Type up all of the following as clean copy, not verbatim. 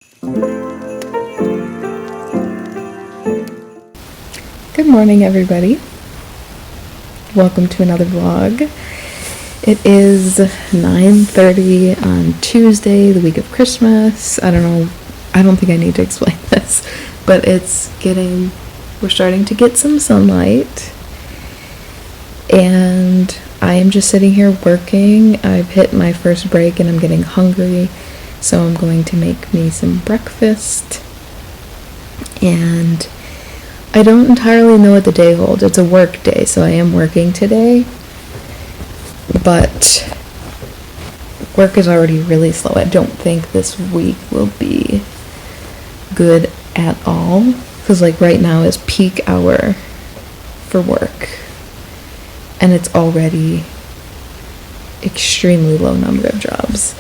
Good morning, everybody. Welcome to another vlog. It is 9:30 on Tuesday, the week of Christmas. I don't know, I don't think I need to explain this, but we're starting to get some sunlight, and I am just sitting here working. I've hit my first break and I'm getting hungry, so I'm going to make me some breakfast, and I don't entirely know what the day holds. It's a work day, so I am working today, but work is already really slow. I don't think this week will be good at all, because like right now is peak hour for work, and it's already extremely low number of jobs,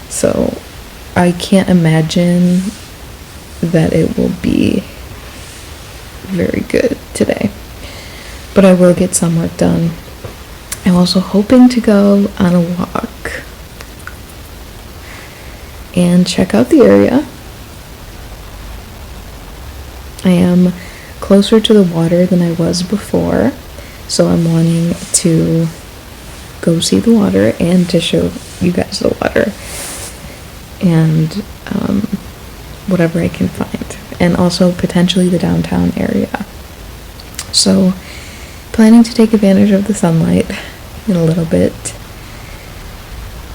so I can't imagine that it will be very good today, but I will get some work done. I'm also hoping to go on a walk and check out the area. I am closer to the water than I was before, so I'm wanting to go see the water and to show you guys the water and whatever I can find, and also potentially the downtown area. So planning to take advantage of the sunlight in a little bit,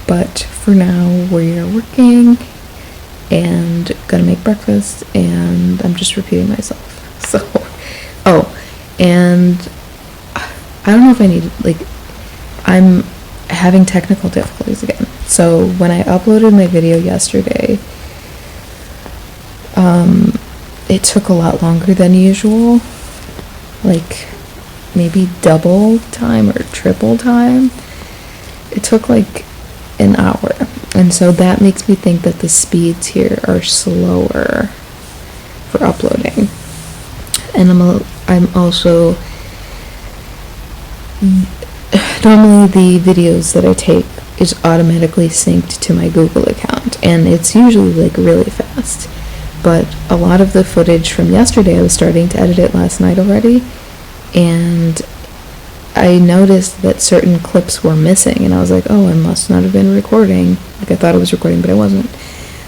but for now we are working and gonna make breakfast, and I'm just repeating myself. So and I don't know if I need, I'm having technical difficulties again. So when I uploaded my video yesterday, it took a lot longer than usual, like maybe double time or triple time. It took like an hour, and so that makes me think that the speeds here are slower for uploading. And I'm also, normally the videos that I take is automatically synced to my Google account, and it's usually like really fast. But a lot of the footage from yesterday, I was starting to edit it last night already, and I noticed that certain clips were missing, and I was like, oh, I must not have been recording. Like, I thought I was recording, but I wasn't.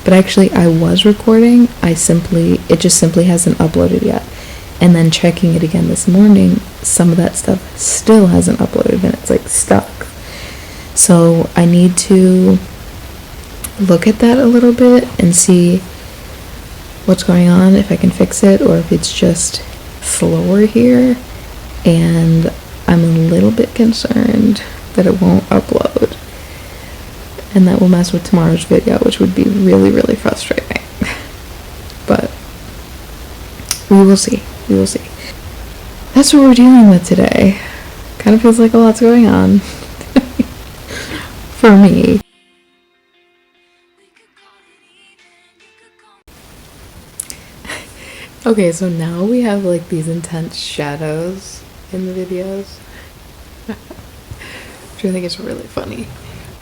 But actually, I was recording. It just simply hasn't uploaded yet. And then checking it again this morning, some of that stuff still hasn't uploaded, and it's like stuck. So I need to look at that a little bit and see what's going on, if I can fix it, or if it's just slower here, and I'm a little bit concerned that it won't upload, and that will mess with tomorrow's video, which would be really, really frustrating. But we will see. That's what we're dealing with today. Kind of feels like a lot's going on for me. Okay, so now we have like these intense shadows in the videos, which I think is really funny.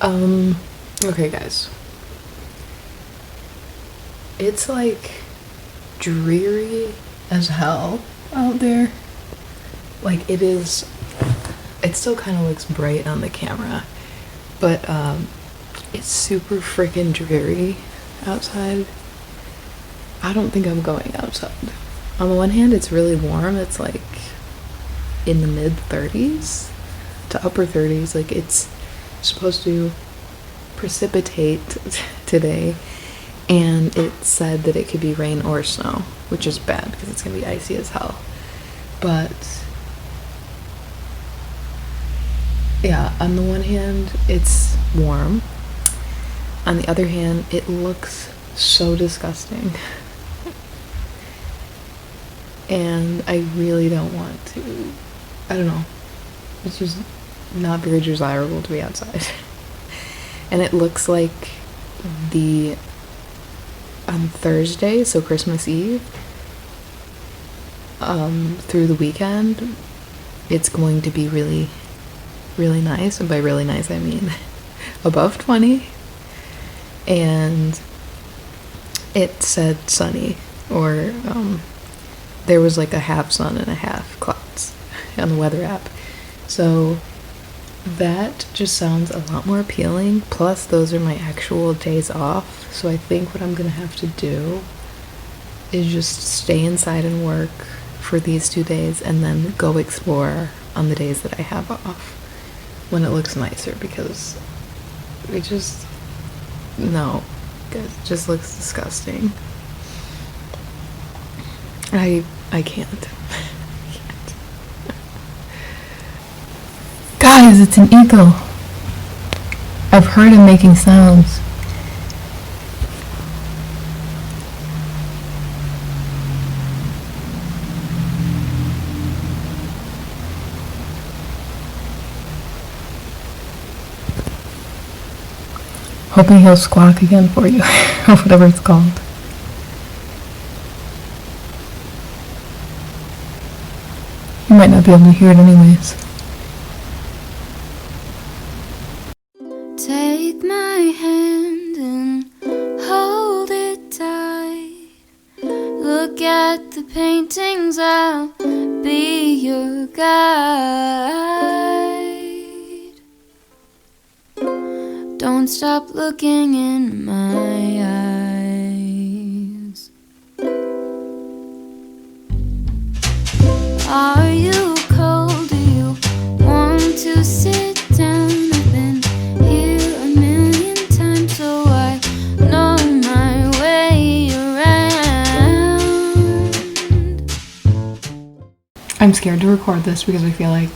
Okay guys, it's like dreary as hell out there. Like it still kind of looks bright on the camera, but it's super freaking dreary outside. I don't think I'm going outside. On the one hand, it's really warm. It's like in the mid 30s to upper 30s. Like, it's supposed to precipitate today, and it said that it could be rain or snow, which is bad because it's gonna be icy as hell. But yeah, on the one hand, it's warm. On the other hand, it looks so disgusting. And I really don't want to. I don't know. It's just not very desirable to be outside. And it looks like on Thursday, so Christmas Eve, through the weekend, it's going to be really, really nice. And by really nice, I mean above 20. And it said sunny, or there was like a half sun and a half clouds on the weather app. So that just sounds a lot more appealing. Plus, those are my actual days off. So I think what I'm gonna have to do is just stay inside and work for these 2 days and then go explore on the days that I have off when it looks nicer, because it just, no, it just looks disgusting. I can't. Guys, it's an eagle. I've heard him making sounds. Hoping he'll squawk again for you, or whatever it's called. You might not be able to hear it anyways. Take my hand and hold it tight. Look at the paintings, I'll be your guide. Don't stop looking in my eyes. Are you cold? Do you want to sit down? I've been here a million times, so I know my way around. I'm scared to record this because I feel like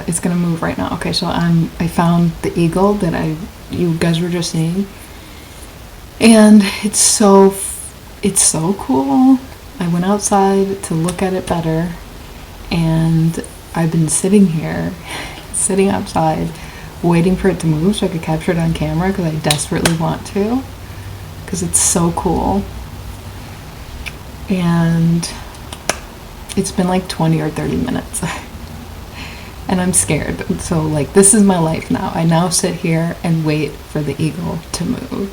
it's gonna move right now. Okay, so I found the eagle that you guys were just seeing, and it's so cool. I went outside to look at it better, and I've been sitting here, sitting outside, waiting for it to move so I could capture it on camera because I desperately want to, because it's so cool. And it's been like 20 or 30 minutes. And I'm scared. So like, this is my life now. I now sit here and wait for the eagle to move.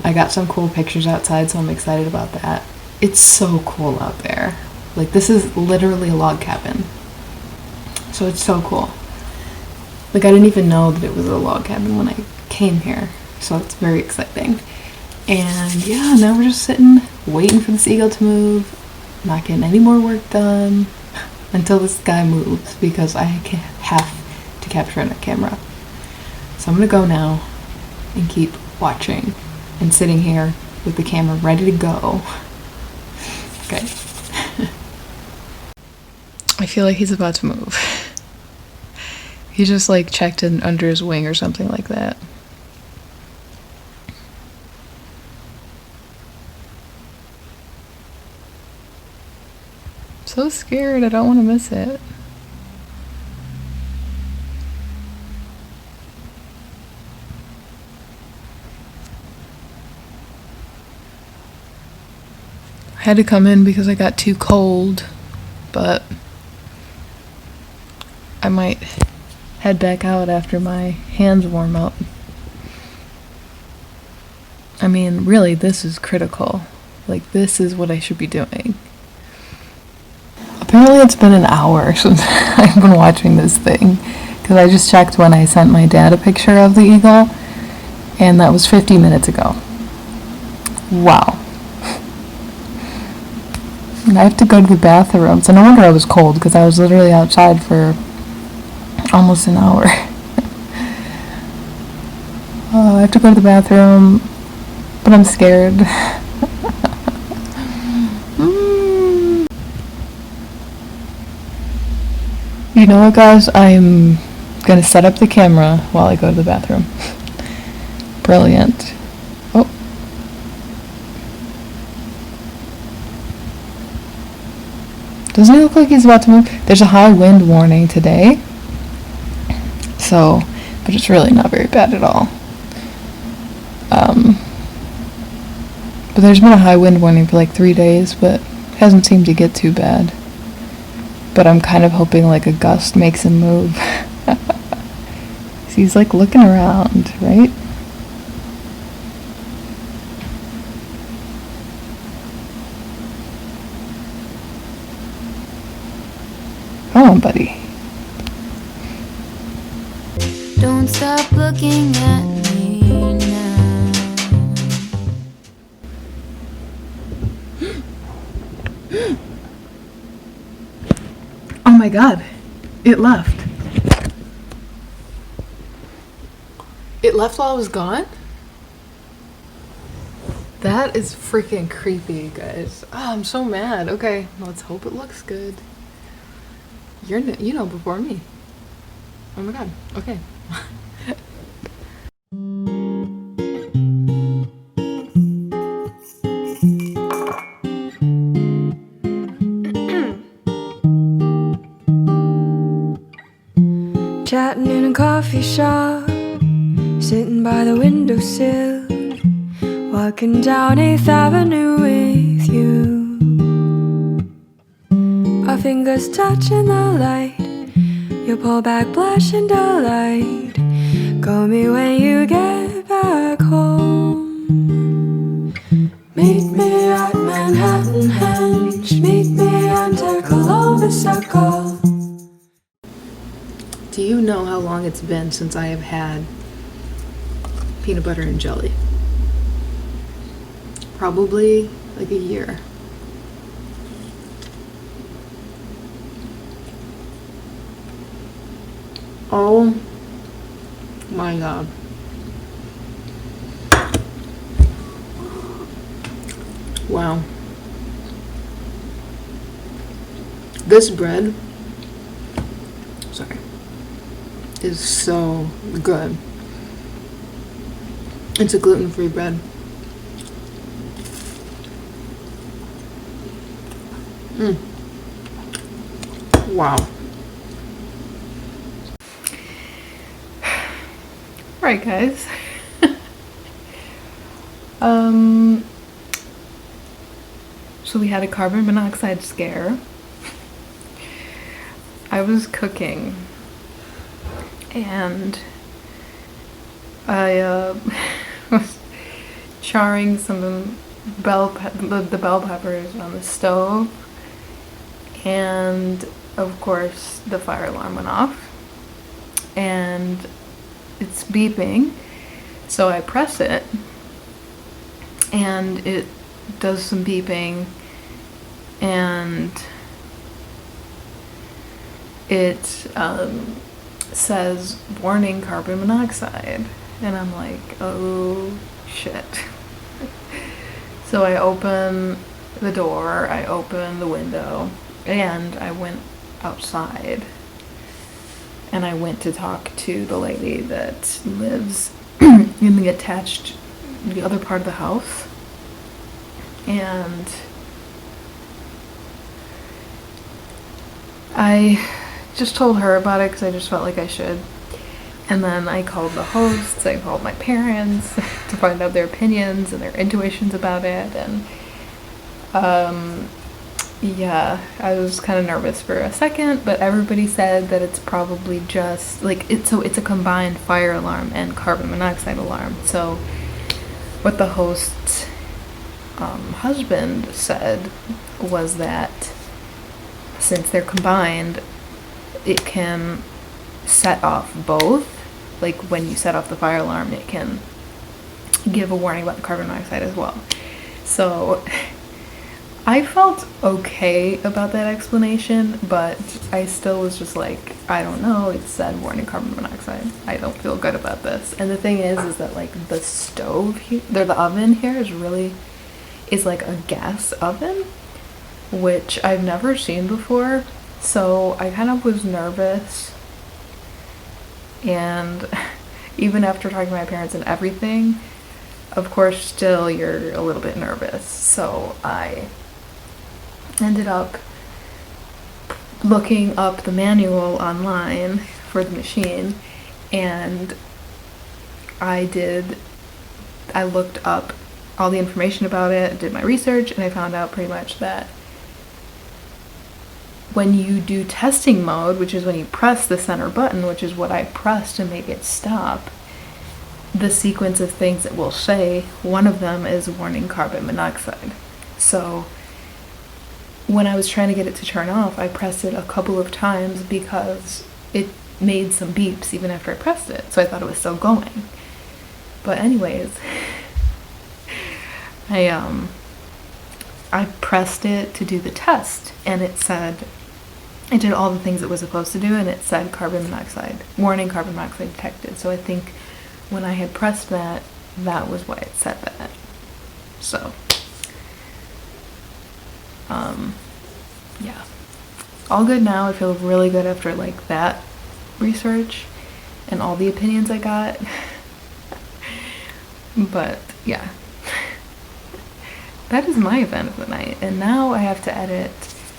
I got some cool pictures outside, so I'm excited about that. It's so cool out there. Like, this is literally a log cabin. So it's so cool. Like, I didn't even know that it was a log cabin when I came here. So it's very exciting. And yeah, now we're just sitting, waiting for this eagle to move. Not getting any more work done until this guy moves, because I have to capture it on camera. So I'm gonna go now and keep watching and sitting here with the camera ready to go. Okay. I feel like he's about to move. He just like checked in under his wing or something like that. So scared, I don't want to miss it. I had to come in because I got too cold, but I might head back out after my hands warm up. I mean, really, this is critical. Like, this is what I should be doing. Apparently it's been an hour since I've been watching this thing, because I just checked when I sent my dad a picture of the eagle, and that was 50 minutes ago. Wow. And I have to go to the bathroom, so no wonder I was cold, because I was literally outside for almost an hour. I have to go to the bathroom, but I'm scared. You know what, guys? I'm gonna set up the camera while I go to the bathroom. Brilliant. Oh. Doesn't he look like he's about to move? There's a high wind warning today. So, but it's really not very bad at all. But there's been a high wind warning for like 3 days, but it hasn't seemed to get too bad. But I'm kind of hoping like a gust makes him move. He's like looking around, right? on, buddy. Don't stop looking at me now. Oh my god, it left. It left while I was gone? That is freaking creepy, guys. Oh, I'm so mad. Okay, let's hope it looks good. You know before me. Oh my god, okay. Chatting in a coffee shop, sitting by the windowsill, walking down 8th Avenue with you. Our fingers touching the light, you pull back blush and delight. Call me when you get back home. Meet me at Manhattan Henge, meet me under Columbus Circle. Do you know how long it's been since I have had peanut butter and jelly? Probably like a year. Oh my god. Wow. This bread, sorry, is so good. It's a gluten-free bread. Wow. Alright, guys. So we had a carbon monoxide scare. I was cooking and I was charring some the bell peppers on the stove, and of course the fire alarm went off and it's beeping, so I press it and it does some beeping and it says warning carbon monoxide, and I'm like, oh shit. So I open the door, I open the window, and I went outside and I went to talk to the lady that lives in the other part of the house, and I just told her about it because I just felt like I should. And then I called the hosts, I called my parents to find out their opinions and their intuitions about it. And yeah, I was kind of nervous for a second, but everybody said that it's probably just like it's a combined fire alarm and carbon monoxide alarm. So what the host's husband said was that since they're combined, it can set off both. Like when you set off the fire alarm, it can give a warning about the carbon monoxide as well. So I felt okay about that explanation, but I still was just like, I don't know, it said warning carbon monoxide. I don't feel good about this. And the thing is that like the stove here, the oven here is like a gas oven, which I've never seen before. So I kind of was nervous, and even after talking to my parents and everything, of course still you're a little bit nervous. So I ended up looking up the manual online for the machine, and I looked up all the information about it, did my research, and I found out pretty much that when you do testing mode, which is when you press the center button, which is what I pressed to make it stop, the sequence of things it will say, one of them is warning carbon monoxide. So when I was trying to get it to turn off, I pressed it a couple of times because it made some beeps even after I pressed it, so I thought it was still going. But anyways, I pressed it to do the test, and it did all the things it was supposed to do, and it said carbon monoxide, warning, carbon monoxide detected. So I think when I had pressed that, that was why it said that. So, yeah. All good now. I feel really good after like that research and all the opinions I got. But yeah. That is my event of the night, and now I have to edit.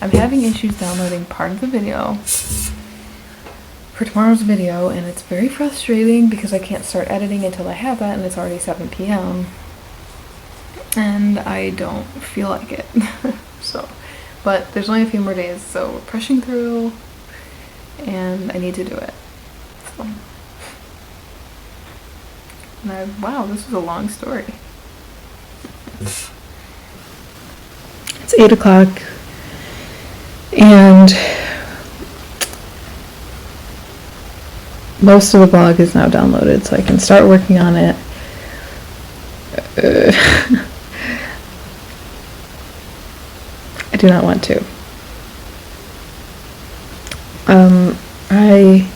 I'm having issues downloading part of the video for tomorrow's video, and it's very frustrating because I can't start editing until I have that, and it's already 7 p.m. and I don't feel like it. So, but there's only a few more days, so we're pushing through, and I need to do it. So, and wow, this was a long story. It's 8 o'clock, and most of the vlog is now downloaded, so I can start working on it. I do not want to. I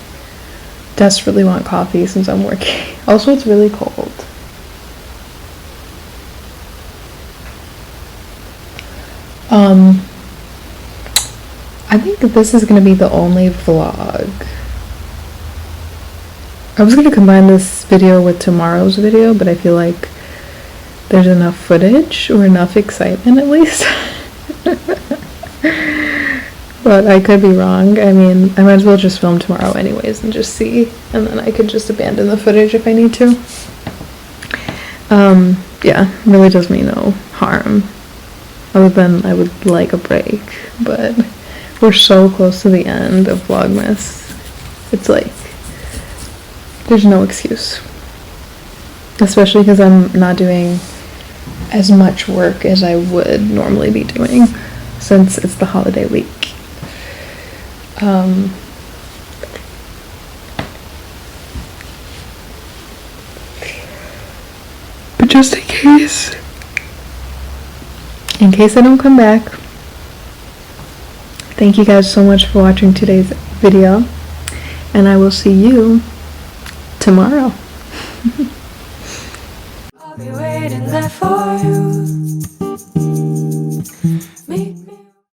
desperately want coffee since I'm working. Also, it's really cold. I think this is going to be the only vlog. I was going to combine this video with tomorrow's video, but I feel like there's enough footage, or enough excitement at least. But I could be wrong. I mean, I might as well just film tomorrow anyways and just see, and then I could just abandon the footage if I need to. Yeah, really does me no harm. Other than I would like a break, but we're so close to the end of Vlogmas. It's like, there's no excuse. Especially because I'm not doing as much work as I would normally be doing since it's the holiday week. But just in case I don't come back, thank you guys so much for watching today's video, and I will see you tomorrow. I'll be waiting there for you.